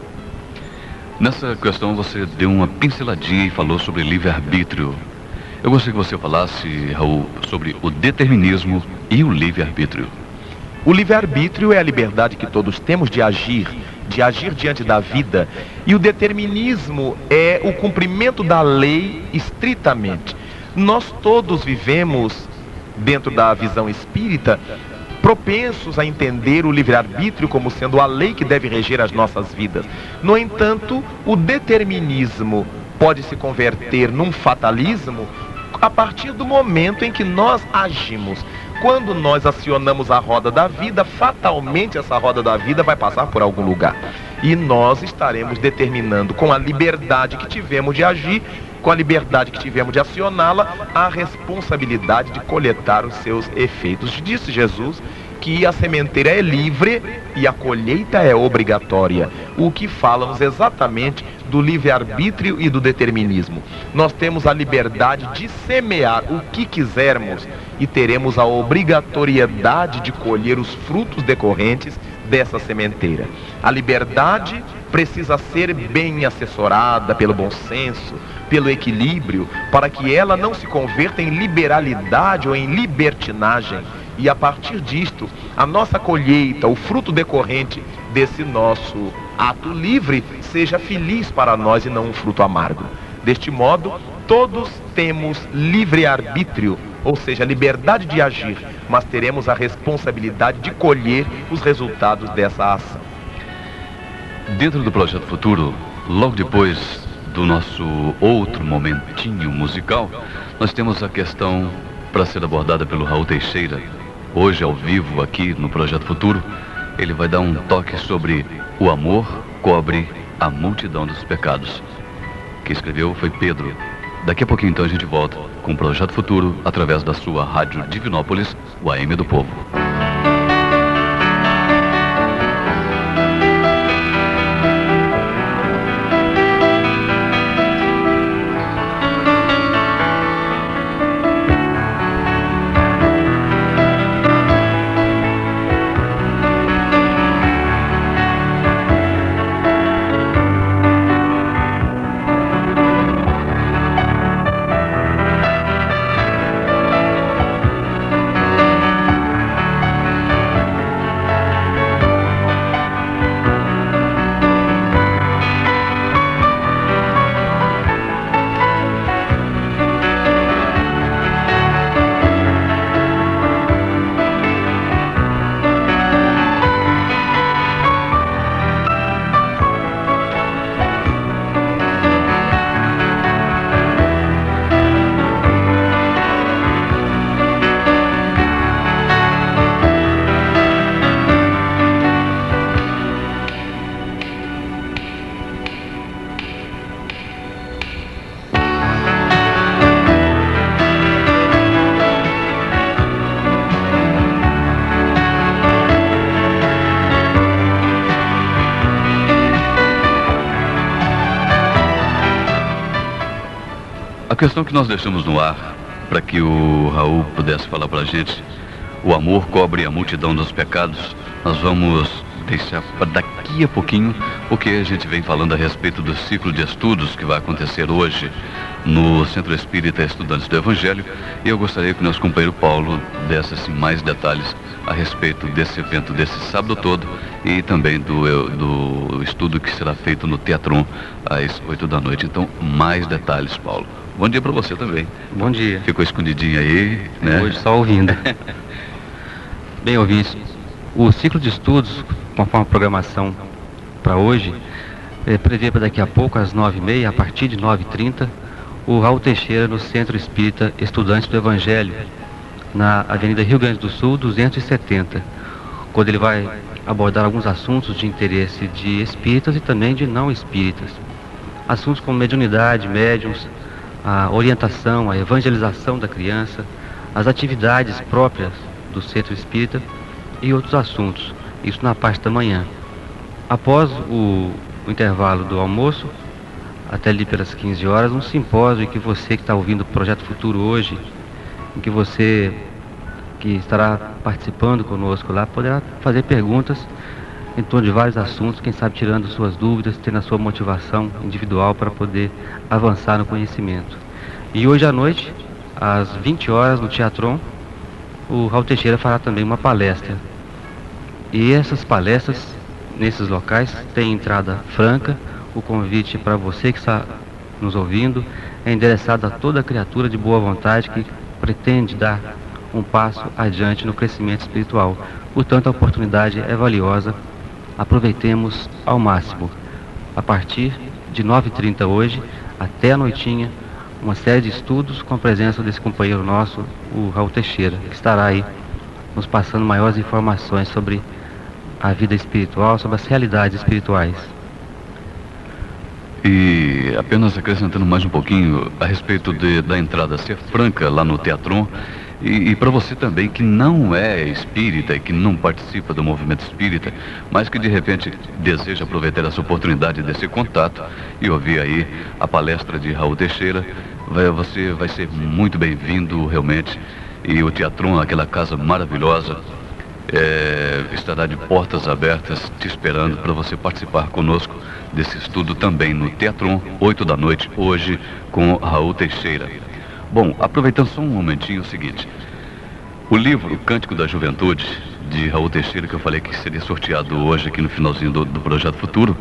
Speaker 1: Nessa questão você deu uma pinceladinha e falou sobre livre-arbítrio. Eu gostaria que você falasse, Raul, sobre o determinismo e o livre-arbítrio.
Speaker 2: O livre-arbítrio é a liberdade que todos temos de agir diante da vida, e o determinismo é o cumprimento da lei estritamente. Nós todos vivemos, dentro da visão espírita, propensos a entender o livre-arbítrio como sendo a lei que deve reger as nossas vidas. No entanto, o determinismo pode se converter num fatalismo a partir do momento em que nós agimos. Quando nós acionamos a roda da vida, fatalmente essa roda da vida vai passar por algum lugar. E nós estaremos determinando, com a liberdade que tivemos de agir, com a liberdade que tivemos de acioná-la, a responsabilidade de coletar os seus efeitos. Disse Jesus que a sementeira é livre e a colheita é obrigatória, o que fala-nos exatamente do livre-arbítrio e do determinismo. Nós temos a liberdade de semear o que quisermos e teremos a obrigatoriedade de colher os frutos decorrentes dessa sementeira. A liberdade precisa ser bem assessorada pelo bom senso, pelo equilíbrio, para que ela não se converta em liberalidade ou em libertinagem. E a partir disto, a nossa colheita, o fruto decorrente desse nosso ato livre, seja feliz para nós e não um fruto amargo. Deste modo, todos temos livre-arbítrio, ou seja, liberdade de agir, mas teremos a responsabilidade de colher os resultados dessa ação.
Speaker 1: Dentro do Projeto Futuro, logo depois do nosso outro momentinho musical, nós temos a questão para ser abordada pelo Raul Teixeira. Hoje, ao vivo, aqui no Projeto Futuro, ele vai dar um toque sobre o amor cobre a multidão dos pecados. Quem escreveu foi Pedro. Daqui a pouquinho, então, a gente volta com o Projeto Futuro através da sua Rádio Divinópolis, o AM do Povo. A questão que nós deixamos no ar, para que o Raul pudesse falar para a gente, o amor cobre a multidão dos pecados, nós vamos deixar para daqui a pouquinho, porque a gente vem falando a respeito do ciclo de estudos que vai acontecer hoje no Centro Espírita Estudantes do Evangelho, e eu gostaria que o nosso companheiro Paulo desse assim, mais detalhes a respeito desse evento, desse sábado todo, e também do estudo que será feito no Teatron às 8 da noite. Então, mais detalhes, Paulo. Bom dia para você também.
Speaker 4: Bom dia.
Speaker 1: Ficou escondidinho aí, né?
Speaker 4: Hoje só ouvindo. Bem, ouvintes, o ciclo de estudos, conforme a programação para hoje, prevê para daqui a pouco, às 9h30, a partir de 9h30, o Raul Teixeira no Centro Espírita Estudantes do Evangelho, na Avenida Rio Grande do Sul, 270, quando ele vai abordar alguns assuntos de interesse de espíritas e também de não espíritas. Assuntos como mediunidade, médiuns, a orientação, a evangelização da criança, as atividades próprias do Centro Espírita e outros assuntos, isso na parte da manhã. Após o intervalo do almoço, até ali pelas 15 horas, um simpósio em que você que está ouvindo o Projeto Futuro hoje, em que você que estará participando conosco lá, poderá fazer perguntas em torno de vários assuntos, quem sabe tirando suas dúvidas, tendo a sua motivação individual para poder avançar no conhecimento. E hoje à noite, às 20 horas, no Teatron, o Raul Teixeira fará também uma palestra. E essas palestras, nesses locais, têm entrada franca. O convite para você que está nos ouvindo é endereçado a toda criatura de boa vontade que pretende dar um passo adiante no crescimento espiritual. Portanto, a oportunidade é valiosa. Aproveitemos ao máximo. A partir de 9h30 hoje, até a noitinha, uma série de estudos com a presença desse companheiro nosso, o Raul Teixeira, que estará aí nos passando maiores informações sobre a vida espiritual, sobre as realidades espirituais.
Speaker 1: E apenas acrescentando mais um pouquinho a respeito da entrada ser franca lá no Teatron, e para você também que não é espírita e que não participa do movimento espírita, mas que de repente deseja aproveitar essa oportunidade desse contato e ouvir aí a palestra de Raul Teixeira, você vai ser muito bem-vindo realmente. E o Teatron, aquela casa maravilhosa, estará de portas abertas te esperando para você participar conosco desse estudo também no Teatron, 8 da noite, hoje, com Raul Teixeira. Bom, aproveitando só um momentinho, é o seguinte: o livro Cântico da Juventude, de Raul Teixeira, que eu falei que seria sorteado hoje aqui no finalzinho do Projeto Futuro,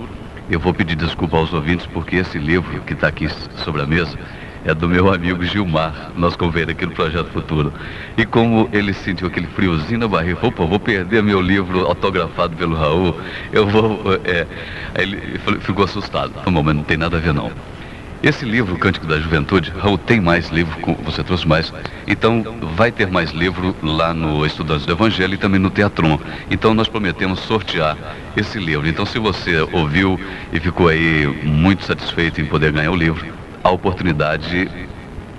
Speaker 1: eu vou pedir desculpa aos ouvintes, porque esse livro que está aqui sobre a mesa é do meu amigo Gilmar, nosso companheiro aqui no Projeto Futuro. E como ele sentiu aquele friozinho na barriga, vou perder meu livro autografado pelo Raul, aí ele ficou assustado. Falei, mas não tem nada a ver não. Esse livro, Cântico da Juventude, Raul, tem mais livro, você trouxe mais, então vai ter mais livro lá no Estudantes do Evangelho e também no Teatron. Então nós prometemos sortear esse livro. Então se você ouviu e ficou aí muito satisfeito em poder ganhar o livro, a oportunidade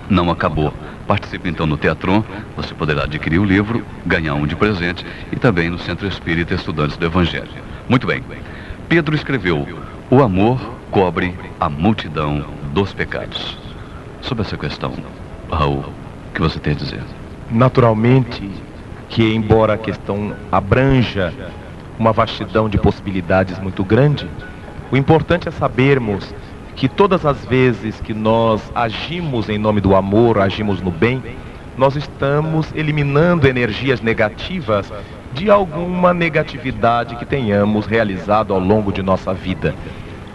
Speaker 1: não acabou. Participe então no Teatron, você poderá adquirir o livro, ganhar um de presente e também no Centro Espírita Estudantes do Evangelho. Muito bem, Pedro escreveu: o amor cobre a multidão dos pecados. Sobre essa questão, Raul, o que você tem a dizer?
Speaker 2: Naturalmente que, embora a questão abranja uma vastidão de possibilidades muito grande, o importante é sabermos que todas as vezes que nós agimos em nome do amor, agimos no bem, nós estamos eliminando energias negativas de alguma negatividade que tenhamos realizado ao longo de nossa vida.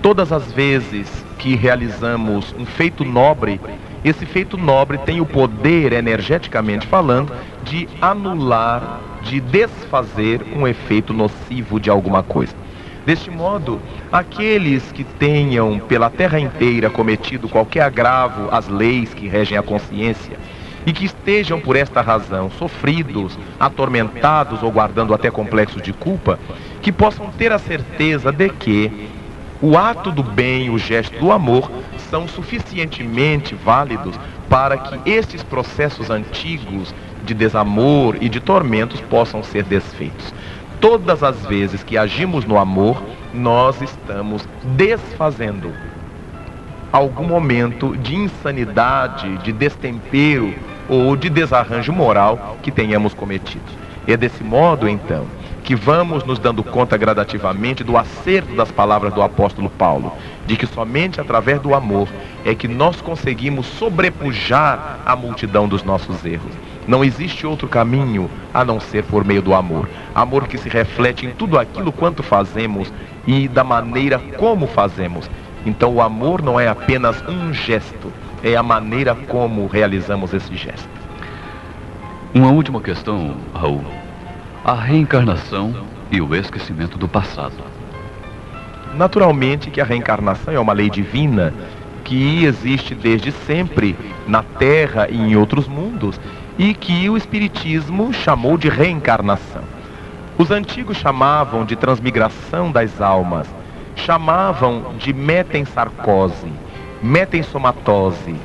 Speaker 2: Todas as vezes que realizamos um feito nobre, esse feito nobre tem o poder, energeticamente falando, de anular, de desfazer um efeito nocivo de alguma coisa. Deste modo, aqueles que tenham pela terra inteira cometido qualquer agravo às leis que regem a consciência e que estejam por esta razão sofridos, atormentados ou guardando até complexos de culpa, que possam ter a certeza de que o ato do bem, o gesto do amor, são suficientemente válidos para que estes processos antigos de desamor e de tormentos possam ser desfeitos. Todas as vezes que agimos no amor, nós estamos desfazendo algum momento de insanidade, de destempero ou de desarranjo moral que tenhamos cometido. É desse modo, então, que vamos nos dando conta gradativamente do acerto das palavras do apóstolo Paulo, de que somente através do amor é que nós conseguimos sobrepujar a multidão dos nossos erros. Não existe outro caminho a não ser por meio do amor. Amor que se reflete em tudo aquilo quanto fazemos e da maneira como fazemos. Então o amor não é apenas um gesto, é a maneira como realizamos esse gesto.
Speaker 1: Uma última questão, Raul. A reencarnação e o esquecimento do passado.
Speaker 2: Naturalmente que a reencarnação é uma lei divina que existe desde sempre na Terra e em outros mundos e que o Espiritismo chamou de reencarnação. Os antigos chamavam de transmigração das almas, chamavam de metensarcose, metensomatose,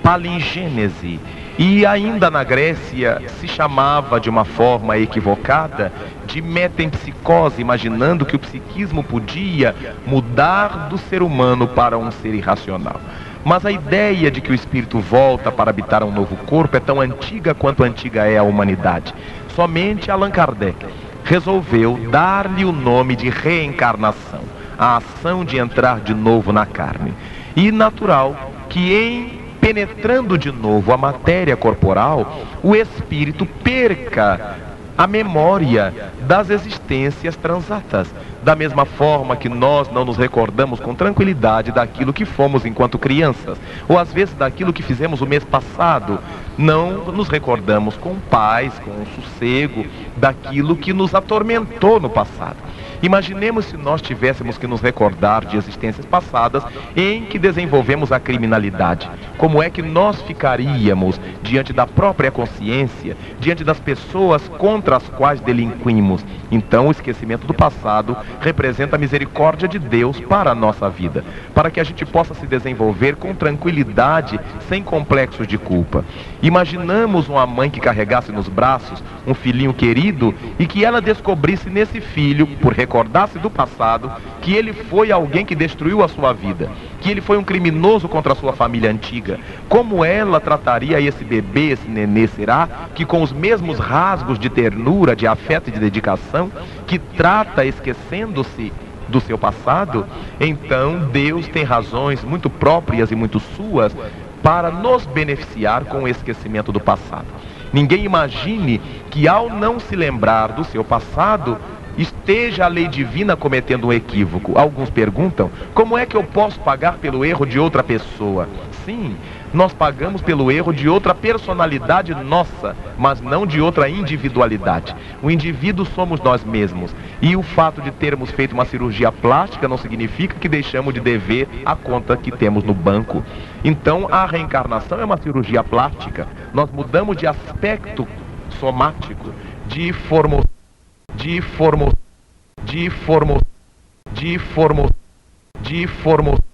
Speaker 2: palingênese, e ainda na Grécia se chamava de uma forma equivocada de metempsicose, imaginando que o psiquismo podia mudar do ser humano para um ser irracional. Mas a ideia de que o espírito volta para habitar um novo corpo é tão antiga quanto antiga é a humanidade. Somente Allan Kardec resolveu dar-lhe o nome de reencarnação, a ação de entrar de novo na carne. E natural que penetrando de novo a matéria corporal, o espírito perca a memória das existências transatas. Da mesma forma que nós não nos recordamos com tranquilidade daquilo que fomos enquanto crianças, ou às vezes daquilo que fizemos o mês passado, não nos recordamos com paz, com sossego, daquilo que nos atormentou no passado. Imaginemos se nós tivéssemos que nos recordar de existências passadas em que desenvolvemos a criminalidade. Como é que nós ficaríamos diante da própria consciência, diante das pessoas contra as quais delinquimos? Então o esquecimento do passado representa a misericórdia de Deus para a nossa vida, para que a gente possa se desenvolver com tranquilidade, sem complexos de culpa. Imaginamos uma mãe que carregasse nos braços um filhinho querido e que ela descobrisse nesse filho, por recordação recordasse do passado, que ele foi alguém que destruiu a sua vida, que ele foi um criminoso contra a sua família antiga, como ela trataria esse bebê, esse nenê, será? Que com os mesmos rasgos de ternura, de afeto e de dedicação, que trata esquecendo-se do seu passado? Então Deus tem razões muito próprias e muito suas para nos beneficiar com o esquecimento do passado. Ninguém imagine que ao não se lembrar do seu passado, esteja a lei divina cometendo um equívoco. Alguns perguntam, como é que eu posso pagar pelo erro de outra pessoa? Sim, nós pagamos pelo erro de outra personalidade nossa, mas não de outra individualidade. O indivíduo somos nós mesmos. E o fato de termos feito uma cirurgia plástica não significa que deixamos de dever a conta que temos no banco. Então, a reencarnação é uma cirurgia plástica. Nós mudamos de aspecto somático, de forma